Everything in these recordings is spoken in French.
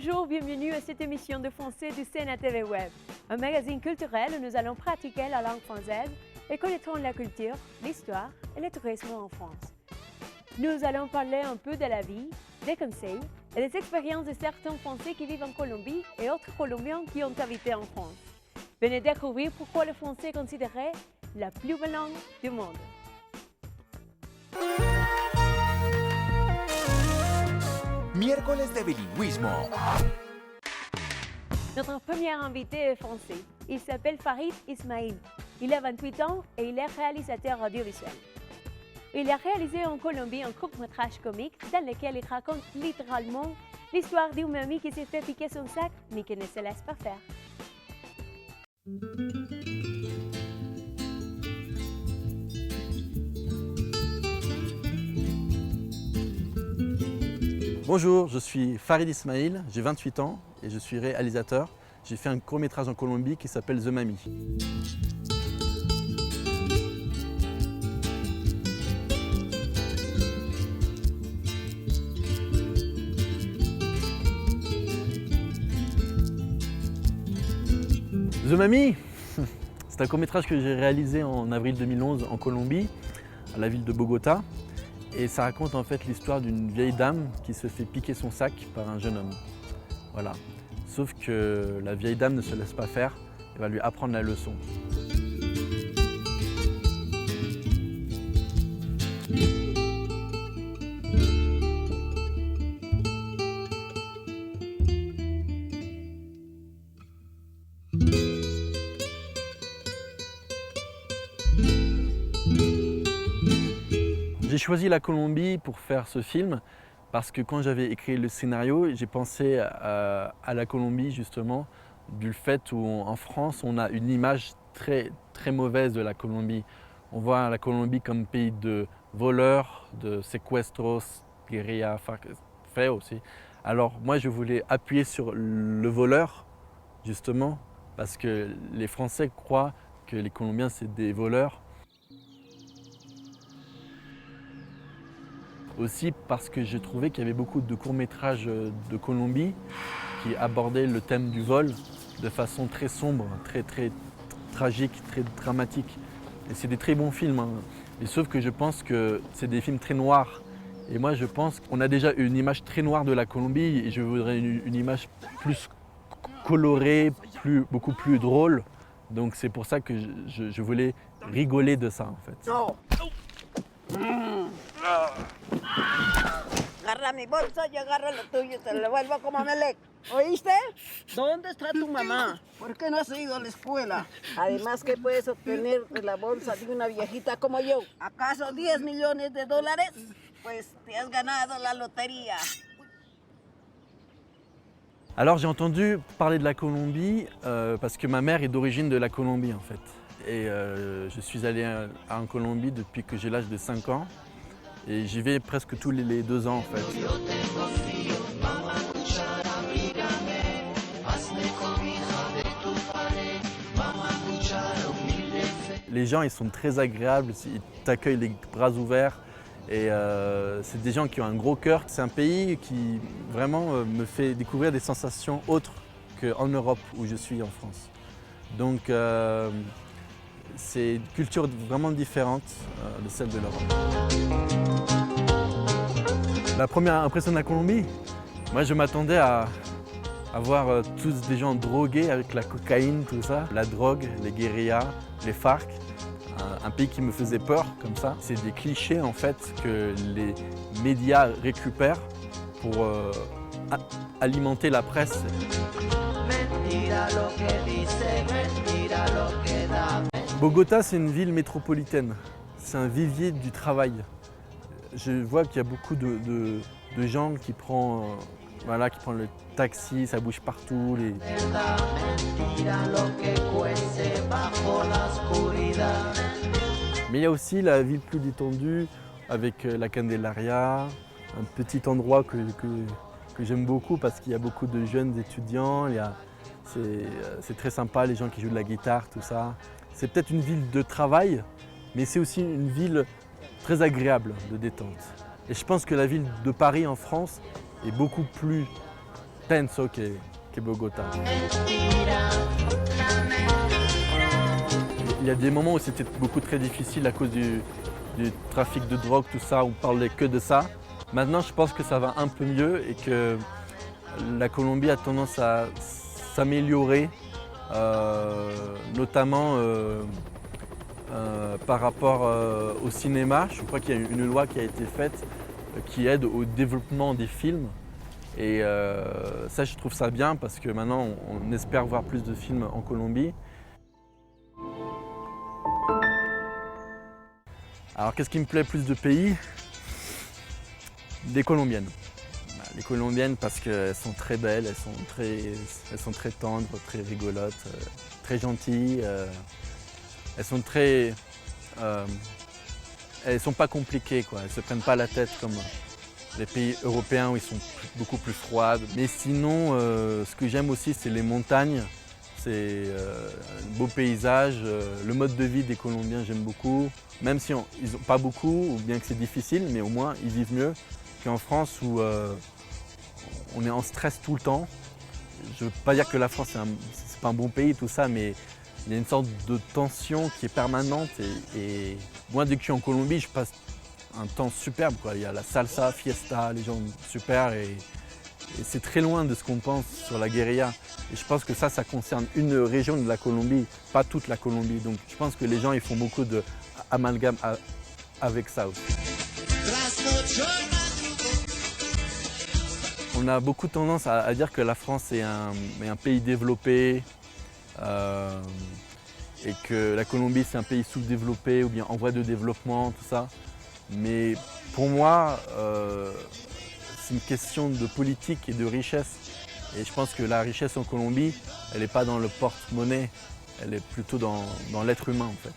Bonjour, bienvenue à cette émission de français du Sena TV Web, un magazine culturel où nous allons pratiquer la langue française et connaîtrons la culture, l'histoire et le tourisme en France. Nous allons parler un peu de la vie, des conseils et des expériences de certains Français qui vivent en Colombie et autres Colombiens qui ont habité en France. Venez découvrir pourquoi le français est considéré la plus belle langue du monde. Miércoles de bilingüismo. Notre premier invité est français. Il s'appelle Farid Ismail. Il a 28 ans et il est réalisateur audiovisuel. Il a réalisé en Colombie un court-métrage comique dans lequel il raconte littéralement l'histoire d'une mamie qui s'est fait piquer son sac mais qui ne se laisse pas faire. Bonjour, je suis Farid Ismail, j'ai 28 ans et je suis réalisateur. J'ai fait un court-métrage en Colombie qui s'appelle The Mami. The Mami, c'est un court-métrage que j'ai réalisé en avril 2011 en Colombie, à la ville de Bogota. Et ça raconte en fait l'histoire d'une vieille dame qui se fait piquer son sac par un jeune homme. Voilà. Sauf que la vieille dame ne se laisse pas faire, elle va lui apprendre la leçon. J'ai choisi la Colombie pour faire ce film parce que quand j'avais écrit le scénario, j'ai pensé à la Colombie justement, du fait où en France on a une image très mauvaise de la Colombie. On voit la Colombie comme pays de voleurs, de secuestros, guérilla, fait aussi. Alors moi je voulais appuyer sur le voleur justement parce que les Français croient que les Colombiens c'est des voleurs. Aussi parce que j'ai trouvé qu'il y avait beaucoup de courts-métrages de Colombie qui abordaient le thème du vol de façon très sombre, très tragique, très dramatique. Et c'est des très bons films, hein. Et sauf que je pense que c'est des films très noirs. Et moi je pense qu'on a déjà une image très noire de la Colombie et je voudrais une image plus colorée, beaucoup plus drôle. Donc c'est pour ça que je voulais rigoler de ça en fait. No. Agarra mi bolsa y agarra lo tuyo, te lo devuelvo como Melec. ¿Oíste? ¿Dónde está tu mamá? ¿Por qué no has ido a la escuela? Además, ¿qué puedes obtener de la bolsa de una viejita como yo? ¿Acaso 10 millones de dólares? Pues te has ganado la lotería. Alors j'ai entendu parler de la Colombie parce que ma mère est d'origine de la Colombie en fait. Et je suis allé en Colombie depuis que j'ai l'âge de 5 ans. Et j'y vais presque tous les 2 ans en fait. Les gens ils sont très agréables, ils t'accueillent les bras ouverts. Et c'est des gens qui ont un gros cœur. C'est un pays qui vraiment me fait découvrir des sensations autres qu'en Europe où je suis en France. Donc c'est une culture vraiment différente de celle de l'Europe. La première impression de la Colombie, moi je m'attendais à voir tous des gens drogués avec la cocaïne, tout ça, la drogue, les guérillas, les FARC. Un pays qui me faisait peur comme ça. C'est des clichés en fait que les médias récupèrent pour alimenter la presse. Bogota, c'est une ville métropolitaine. C'est un vivier du travail. Je vois qu'il y a beaucoup de gens qui prennent le taxi, ça bouge partout. Mais il y a aussi la ville plus détendue avec la Candelaria, un petit endroit que j'aime beaucoup parce qu'il y a beaucoup de jeunes étudiants. C'est très sympa, les gens qui jouent de la guitare, tout ça. C'est peut-être une ville de travail, mais c'est aussi une ville très agréable de détente. Et je pense que la ville de Paris en France est beaucoup plus penso che Bogota. Il y a des moments où c'était beaucoup très difficile à cause du trafic de drogue, tout ça, on parlait que de ça. Maintenant, je pense que ça va un peu mieux et que la Colombie a tendance à s'améliorer, notamment par rapport au cinéma. Je crois qu'il y a une loi qui a été faite qui aide au développement des films. Et ça, je trouve ça bien parce que maintenant, on espère voir plus de films en Colombie. Alors, qu'est-ce qui me plaît plus de pays? Des Colombiennes. Les Colombiennes parce qu'elles sont très belles, elles sont très tendres, très rigolotes, très gentilles. Elles sont très... elles sont pas compliquées, quoi. Elles se prennent pas la tête comme les pays européens où ils sont beaucoup plus froides. Mais sinon, ce que j'aime aussi, c'est les montagnes. C'est un beau paysage. Le mode de vie des Colombiens, j'aime beaucoup. Même si ils n'ont pas beaucoup, ou bien que c'est difficile, mais au moins, ils vivent mieux qu'en France où on est en stress tout le temps. Je ne veux pas dire que la France, c'est pas un bon pays, tout ça, mais il y a une sorte de tension qui est permanente. Et moi, dès que je suis en Colombie, je passe un temps superbe, quoi. Il y a la salsa, fiesta, les gens super. Et c'est très loin de ce qu'on pense sur la guérilla. Et je pense que ça concerne une région de la Colombie, pas toute la Colombie. Donc je pense que les gens ils font beaucoup d'amalgame avec ça aussi. On a beaucoup tendance à dire que la France est un pays développé et que la Colombie c'est un pays sous-développé ou bien en voie de développement, tout ça. Mais pour moi, c'est une question de politique et de richesse. Et je pense que la richesse en Colombie, elle n'est pas dans le porte-monnaie, elle est plutôt dans l'être humain en fait.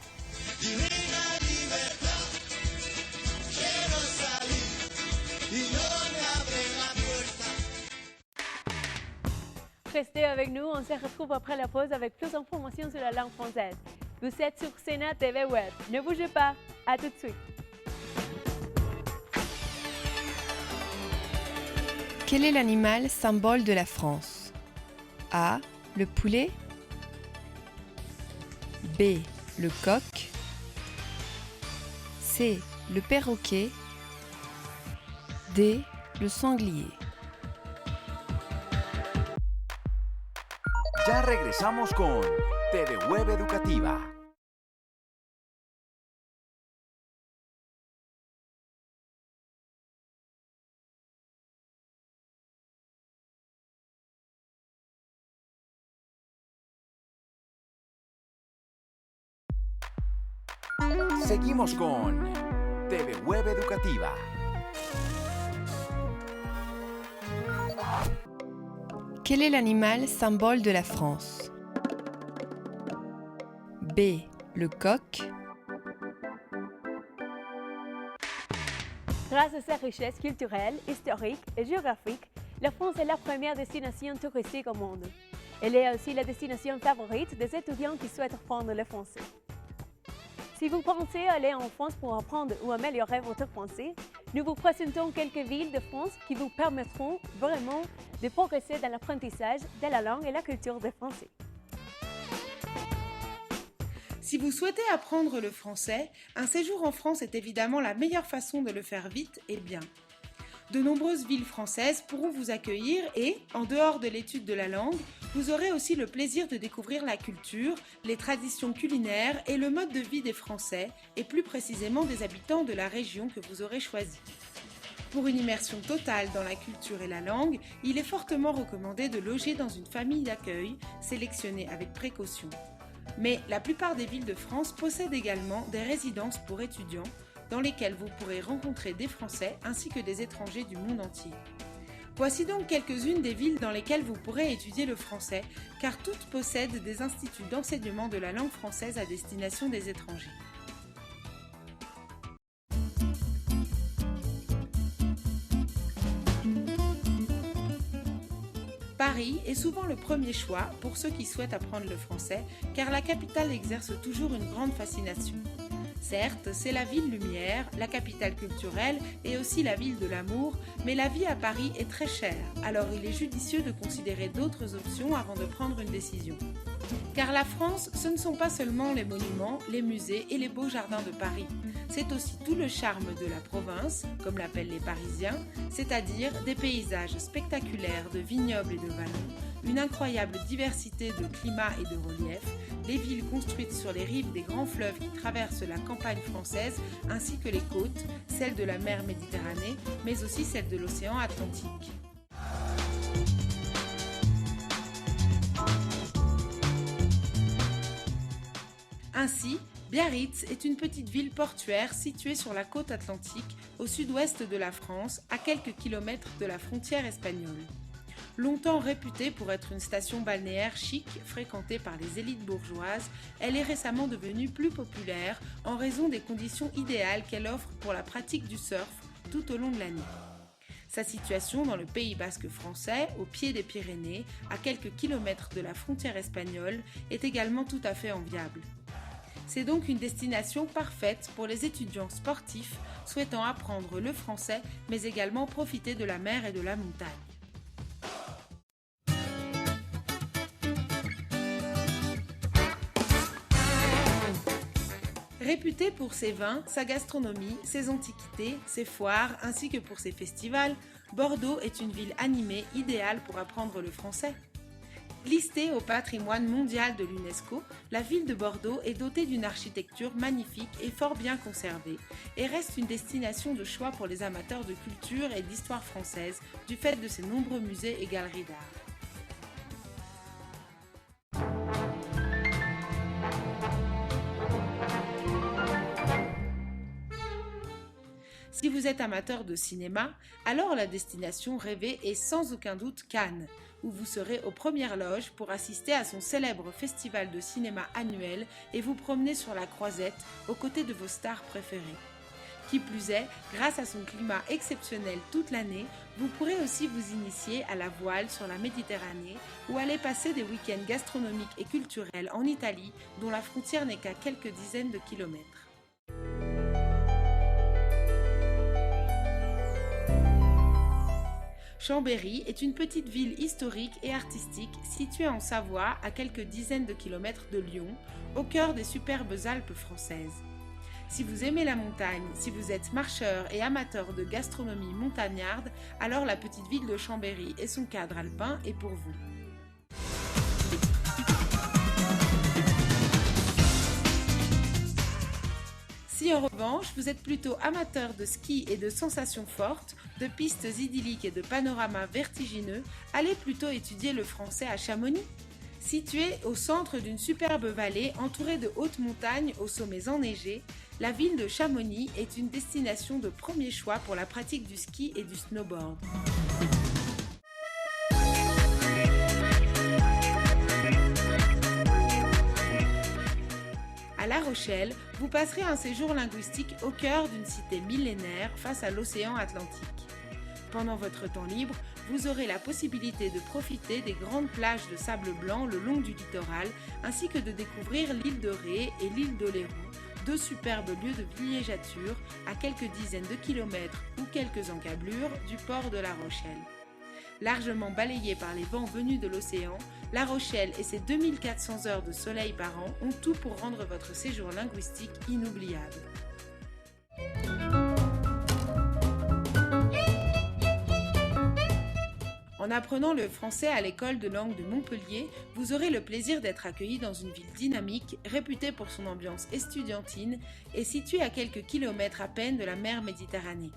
Restez avec nous, on se retrouve après la pause avec plus d'informations sur la langue française. Vous êtes sur Sénat TV Web. Ne bougez pas, à tout de suite. Quel est l'animal symbole de la France? A. Le poulet. B. Le coq. C. Le perroquet. D. Le sanglier. Ya regresamos con TV Web Educativa. Seguimos con TV Web Educativa. Quel est l'animal symbole de la France? B. Le coq. Grâce à sa richesse culturelle, historique et géographique, la France est la première destination touristique au monde. Elle est aussi la destination favorite des étudiants qui souhaitent apprendre le français. Si vous pensez aller en France pour apprendre ou améliorer votre français, nous vous présentons quelques villes de France qui vous permettront vraiment de progresser dans l'apprentissage de la langue et la culture des Français. Si vous souhaitez apprendre le français, un séjour en France est évidemment la meilleure façon de le faire vite et bien. De nombreuses villes françaises pourront vous accueillir et, en dehors de l'étude de la langue, vous aurez aussi le plaisir de découvrir la culture, les traditions culinaires et le mode de vie des Français, et plus précisément des habitants de la région que vous aurez choisie. Pour une immersion totale dans la culture et la langue, il est fortement recommandé de loger dans une famille d'accueil, sélectionnée avec précaution. Mais la plupart des villes de France possèdent également des résidences pour étudiants, dans lesquelles vous pourrez rencontrer des Français ainsi que des étrangers du monde entier. Voici donc quelques-unes des villes dans lesquelles vous pourrez étudier le français, car toutes possèdent des instituts d'enseignement de la langue française à destination des étrangers. Paris est souvent le premier choix pour ceux qui souhaitent apprendre le français, car la capitale exerce toujours une grande fascination. Certes, c'est la ville lumière, la capitale culturelle et aussi la ville de l'amour, mais la vie à Paris est très chère, alors il est judicieux de considérer d'autres options avant de prendre une décision. Car la France, ce ne sont pas seulement les monuments, les musées et les beaux jardins de Paris. C'est aussi tout le charme de la province, comme l'appellent les Parisiens, c'est-à-dire des paysages spectaculaires de vignobles et de vallons, une incroyable diversité de climats et de reliefs, les villes construites sur les rives des grands fleuves qui traversent la campagne française, ainsi que les côtes, celles de la mer Méditerranée, mais aussi celles de l'océan Atlantique. Ainsi, Biarritz est une petite ville portuaire située sur la côte atlantique, au sud-ouest de la France, à quelques kilomètres de la frontière espagnole. Longtemps réputée pour être une station balnéaire chic, fréquentée par les élites bourgeoises, elle est récemment devenue plus populaire en raison des conditions idéales qu'elle offre pour la pratique du surf tout au long de l'année. Sa situation dans le Pays basque français, au pied des Pyrénées, à quelques kilomètres de la frontière espagnole, est également tout à fait enviable. C'est donc une destination parfaite pour les étudiants sportifs souhaitant apprendre le français, mais également profiter de la mer et de la montagne. Réputée pour ses vins, sa gastronomie, ses antiquités, ses foires, ainsi que pour ses festivals, Bordeaux est une ville animée idéale pour apprendre le français. Listée au patrimoine mondial de l'UNESCO, la ville de Bordeaux est dotée d'une architecture magnifique et fort bien conservée, et reste une destination de choix pour les amateurs de culture et d'histoire française, du fait de ses nombreux musées et galeries d'art. Si vous êtes amateur de cinéma, alors la destination rêvée est sans aucun doute Cannes, où vous serez aux premières loges pour assister à son célèbre festival de cinéma annuel et vous promener sur la croisette aux côtés de vos stars préférées. Qui plus est, grâce à son climat exceptionnel toute l'année, vous pourrez aussi vous initier à la voile sur la Méditerranée ou aller passer des week-ends gastronomiques et culturels en Italie, dont la frontière n'est qu'à quelques dizaines de kilomètres. Chambéry est une petite ville historique et artistique située en Savoie à quelques dizaines de kilomètres de Lyon, au cœur des superbes Alpes françaises. Si vous aimez la montagne, si vous êtes marcheur et amateur de gastronomie montagnarde, alors la petite ville de Chambéry et son cadre alpin est pour vous. Si en revanche, vous êtes plutôt amateur de ski et de sensations fortes, de pistes idylliques et de panoramas vertigineux, allez plutôt étudier le français à Chamonix. Située au centre d'une superbe vallée entourée de hautes montagnes aux sommets enneigés, la ville de Chamonix est une destination de premier choix pour la pratique du ski et du snowboard. À La Rochelle, vous passerez un séjour linguistique au cœur d'une cité millénaire face à l'océan Atlantique. Pendant votre temps libre, vous aurez la possibilité de profiter des grandes plages de sable blanc le long du littoral, ainsi que de découvrir l'île de Ré et l'île d'Oléron, deux superbes lieux de villégiature à quelques dizaines de kilomètres ou quelques encablures du port de La Rochelle. Largement balayée par les vents venus de l'océan, La Rochelle et ses 2400 heures de soleil par an ont tout pour rendre votre séjour linguistique inoubliable. En apprenant le français à l'école de langue de Montpellier, vous aurez le plaisir d'être accueilli dans une ville dynamique, réputée pour son ambiance estudiantine et située à quelques kilomètres à peine de la mer Méditerranée.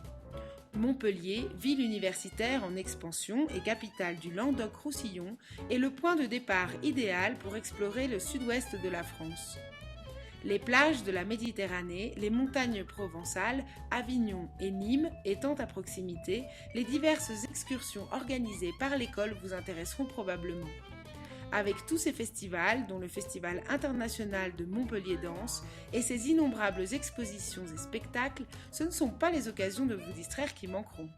Montpellier, ville universitaire en expansion et capitale du Languedoc-Roussillon, est le point de départ idéal pour explorer le sud-ouest de la France. Les plages de la Méditerranée, les montagnes provençales, Avignon et Nîmes étant à proximité, les diverses excursions organisées par l'école vous intéresseront probablement. Avec tous ces festivals, dont le Festival international de Montpellier Danse, et ses innombrables expositions et spectacles, ce ne sont pas les occasions de vous distraire qui manqueront.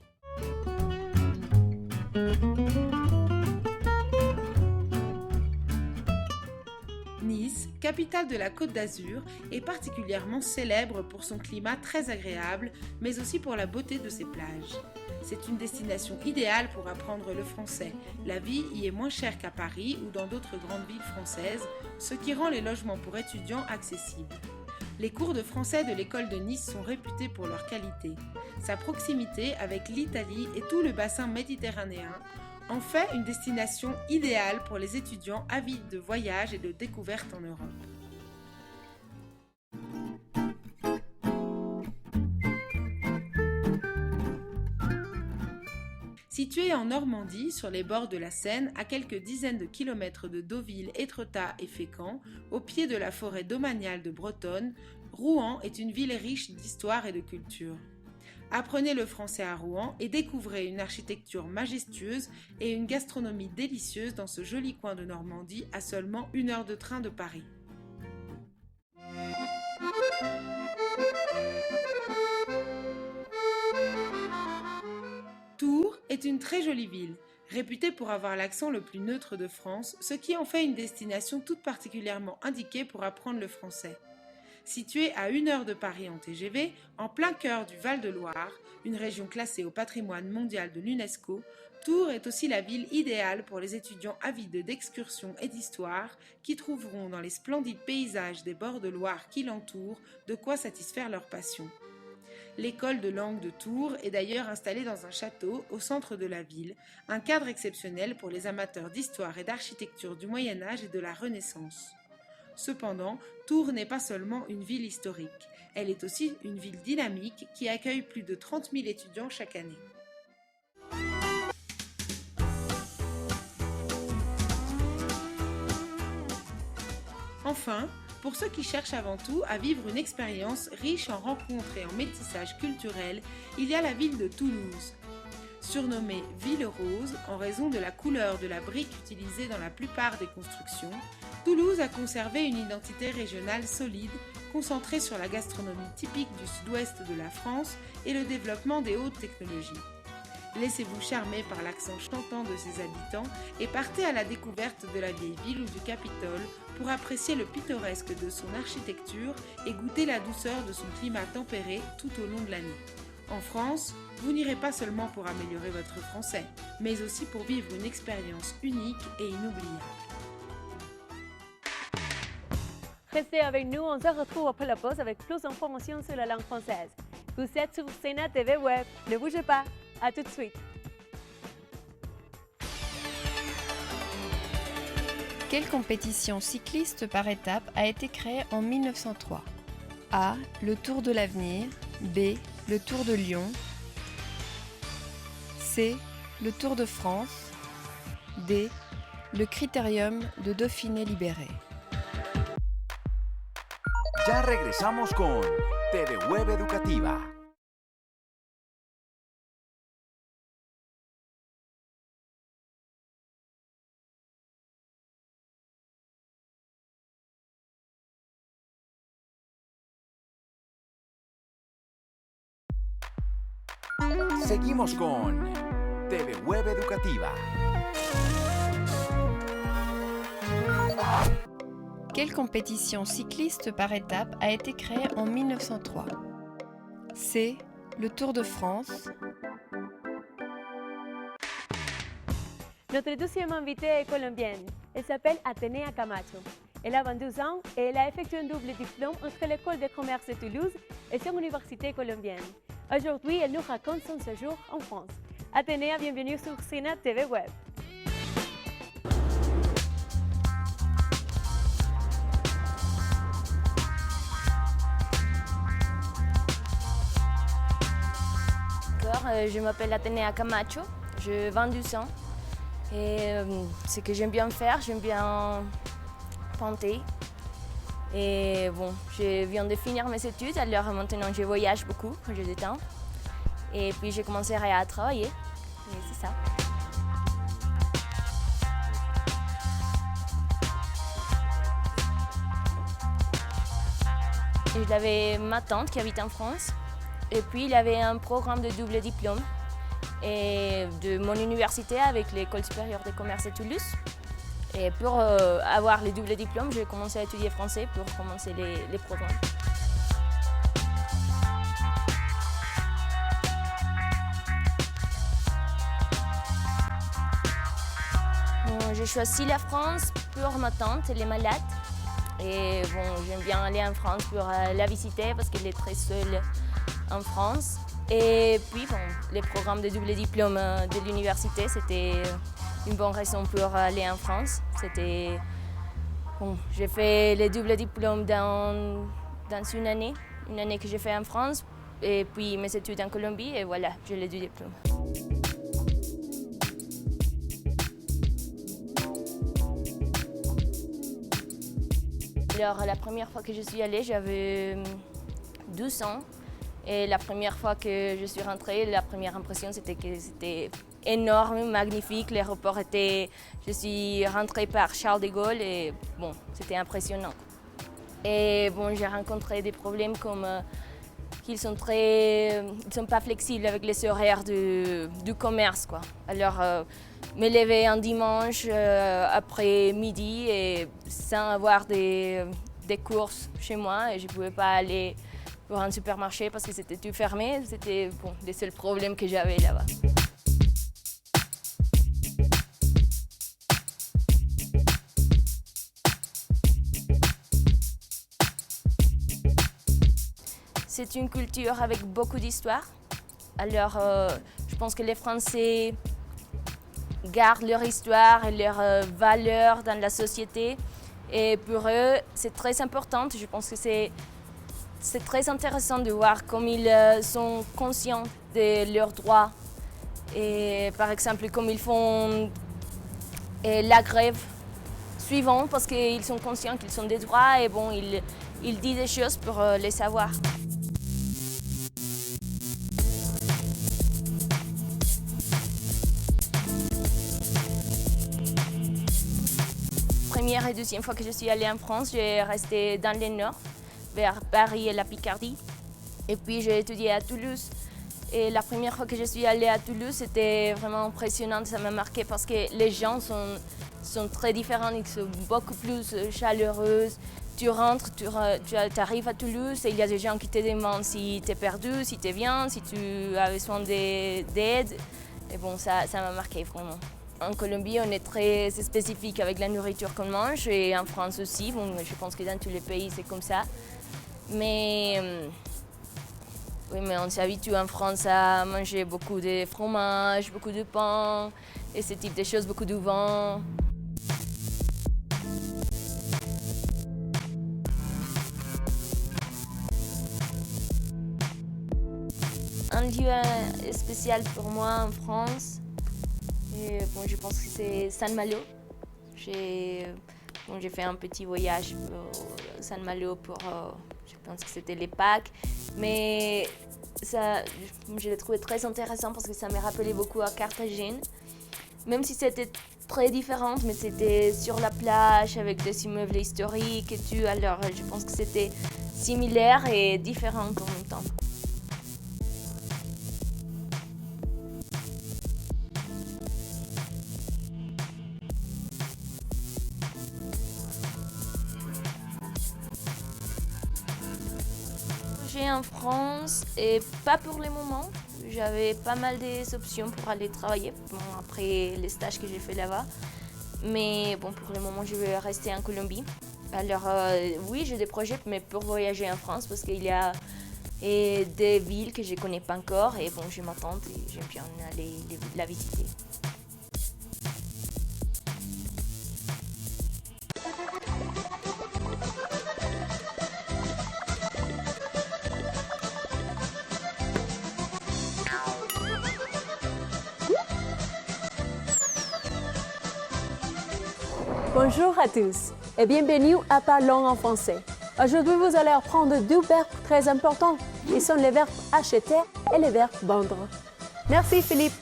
Nice Nice, capitale de la Côte d'Azur, est particulièrement célèbre pour son climat très agréable, mais aussi pour la beauté de ses plages. C'est une destination idéale pour apprendre le français. La vie y est moins chère qu'à Paris ou dans d'autres grandes villes françaises, ce qui rend les logements pour étudiants accessibles. Les cours de français de l'école de Nice sont réputés pour leur qualité. Sa proximité avec l'Italie et tout le bassin méditerranéen en fait une destination idéale pour les étudiants avides de voyage et de découvertes en Europe. Située en Normandie, sur les bords de la Seine, à quelques dizaines de kilomètres de Deauville, Étretat et Fécamp, au pied de la forêt domaniale de Bretonne, Rouen est une ville riche d'histoire et de culture. Apprenez le français à Rouen et découvrez une architecture majestueuse et une gastronomie délicieuse dans ce joli coin de Normandie à seulement 1 heure de train de Paris. Tours est une très jolie ville, réputée pour avoir l'accent le plus neutre de France, ce qui en fait une destination toute particulièrement indiquée pour apprendre le français. Située à 1 heure de Paris en TGV, en plein cœur du Val-de-Loire, une région classée au patrimoine mondial de l'UNESCO, Tours est aussi la ville idéale pour les étudiants avides d'excursions et d'histoire qui trouveront dans les splendides paysages des bords de Loire qui l'entourent de quoi satisfaire leur passion. L'école de langue de Tours est d'ailleurs installée dans un château au centre de la ville, un cadre exceptionnel pour les amateurs d'histoire et d'architecture du Moyen-Âge et de la Renaissance. Cependant, Tours n'est pas seulement une ville historique, elle est aussi une ville dynamique qui accueille plus de 30 000 étudiants chaque année. Enfin, pour ceux qui cherchent avant tout à vivre une expérience riche en rencontres et en métissage culturel, il y a la ville de Toulouse. Surnommée Ville Rose en raison de la couleur de la brique utilisée dans la plupart des constructions, Toulouse a conservé une identité régionale solide, concentrée sur la gastronomie typique du sud-ouest de la France et le développement des hautes technologies. Laissez-vous charmer par l'accent chantant de ses habitants et partez à la découverte de la vieille ville ou du Capitole pour apprécier le pittoresque de son architecture et goûter la douceur de son climat tempéré tout au long de l'année. En France, vous n'irez pas seulement pour améliorer votre français, mais aussi pour vivre une expérience unique et inoubliable. Restez avec nous, on se retrouve après la pause avec plus d'informations sur la langue française. Vous êtes sur Sénat TV Web, ne bougez pas, à tout de suite. Quelle compétition cycliste par étape a été créée en 1903 ? A. Le Tour de l'Avenir. B. Le Tour de Lyon. C. Le Tour de France. D. Le Critérium de Dauphiné libéré. Ya regresamos con TV Web Educativa. Seguimos con TV Web Educativa. Quelle compétition cycliste par étape a été créée en 1903 ? C. Le Tour de France. Notre deuxième invitée est colombienne. Elle s'appelle Atenea Camacho. Elle a 22 ans et elle a effectué un double diplôme entre l'école de commerce de Toulouse et son université colombienne. Aujourd'hui, elle nous raconte son séjour en France. Atenea, bienvenue sur Sénat TV Web. Je m'appelle Atenea Camacho, j'ai 22 ans et ce que j'aime bien faire, j'aime bien chanter. Et bon, je viens de finir mes études, alors maintenant je voyage beaucoup quand j'ai du temps. Et puis j'ai commencé à travailler, et c'est ça. Et j'avais ma tante qui habite en France. Et puis, il y avait un programme de double diplôme et de mon université avec l'École supérieure de commerce de Toulouse. Et pour avoir le double diplôme, j'ai commencé à étudier français pour commencer les programmes. Bon, j'ai choisi la France pour ma tante, elle est malade. Et bon, j'aime bien aller en France pour la visiter parce qu'elle est très seule en France. Et puis, bon, les programmes de double diplôme de l'université, c'était une bonne raison pour aller en France. Bon, j'ai fait le double diplôme dans une année que j'ai fait en France, et puis mes études en Colombie, et voilà, j'ai les deux diplômes. Alors, la première fois que je suis allée, j'avais 12 ans. Et la première fois que je suis rentrée, la première impression, c'était que c'était énorme, magnifique. L'aéroport était... Je suis rentrée par Charles de Gaulle et bon, c'était impressionnant. Et bon, j'ai rencontré des problèmes comme qu'ils sont pas flexibles avec les horaires du commerce, quoi. Alors, me lever un dimanche après midi et sans avoir des courses chez moi, et je ne pouvais pas aller pour un supermarché parce que c'était tout fermé. C'était bon, les seuls problèmes que j'avais là-bas. C'est une culture avec beaucoup d'histoire. Alors, je pense que les Français gardent leur histoire et leurs valeurs dans la société. Et pour eux, c'est très important. Je pense que c'est très intéressant de voir comme ils sont conscients de leurs droits. Et par exemple, comme ils font la grève suivante parce qu'ils sont conscients qu'ils ont des droits et bon, ils disent des choses pour les savoir. Première et deuxième fois que je suis allée en France, j'ai resté dans le nord, vers Paris et la Picardie. Et puis j'ai étudié à Toulouse. Et la première fois que je suis allée à Toulouse, c'était vraiment impressionnant, ça m'a marqué parce que les gens sont très différents, ils sont beaucoup plus chaleureux. Tu rentres, tu arrives à Toulouse et il y a des gens qui te demandent si tu es perdu, si tu es bien, si tu as besoin d'aide. Et bon, ça m'a marqué vraiment. En Colombie, on est très spécifique avec la nourriture qu'on mange et en France aussi. Bon, je pense que dans tous les pays, c'est comme ça. Mais on s'habitue en France à manger beaucoup de fromage, beaucoup de pain et ce type de choses, beaucoup de vin. Un lieu spécial pour moi en France, et bon, je pense que c'est Saint-Malo. J'ai fait un petit voyage pour Saint-Malo pour, je pense que c'était les Pâques, mais ça, je l'ai trouvé très intéressant parce que ça me rappelait beaucoup à Carthagène, même si c'était très différent, mais c'était sur la plage avec des immeubles historiques et tout, alors je pense que c'était similaire et différent en même temps. En France et pas pour le moment. J'avais pas mal d'options pour aller travailler après les stages que j'ai fait là-bas. Mais bon, pour le moment, je vais rester en Colombie. Alors oui, j'ai des projets, mais pour voyager en France parce qu'il y a des villes que je ne connais pas encore et bon, je m'attends et j'aime bien aller la visiter. Bonjour à tous et bienvenue à Parlons en français. Aujourd'hui, vous allez apprendre deux verbes très importants. Ils sont les verbes acheter et les verbes vendre. Merci, Philippe.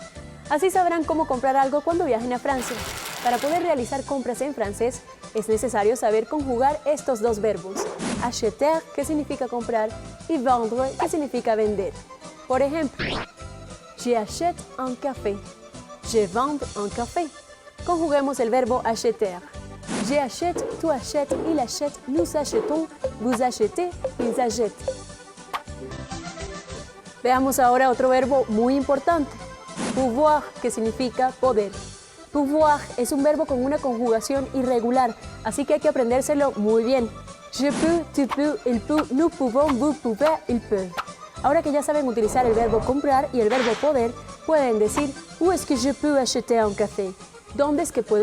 Así sabrán cómo comprar algo cuando viajen a Francia. Para poder realizar compras en francés, es necesario saber conjugar estos dos verbos. Acheter, que significa comprar, y vendre, que significa vender. Por ejemplo, j'achète un café. Je vends un café. Conjuguemos el verbo acheter. J'achète, tu achètes, il achète, nous achetons, vous achetez, ils achètent. Veamos ahora otro verbo muy importante, pouvoir, que significa poder. Pouvoir es un verbo con una conjugación irregular, así que hay que aprendérselo muy bien. Je peux, tu peux, il peut, nous pouvons, vous pouvez, ils peuvent. Ahora que ya saben utilizar el verbo comprar y el verbo poder, pueden decir où est-ce que je peux acheter un café? ¿Dónde es que puedo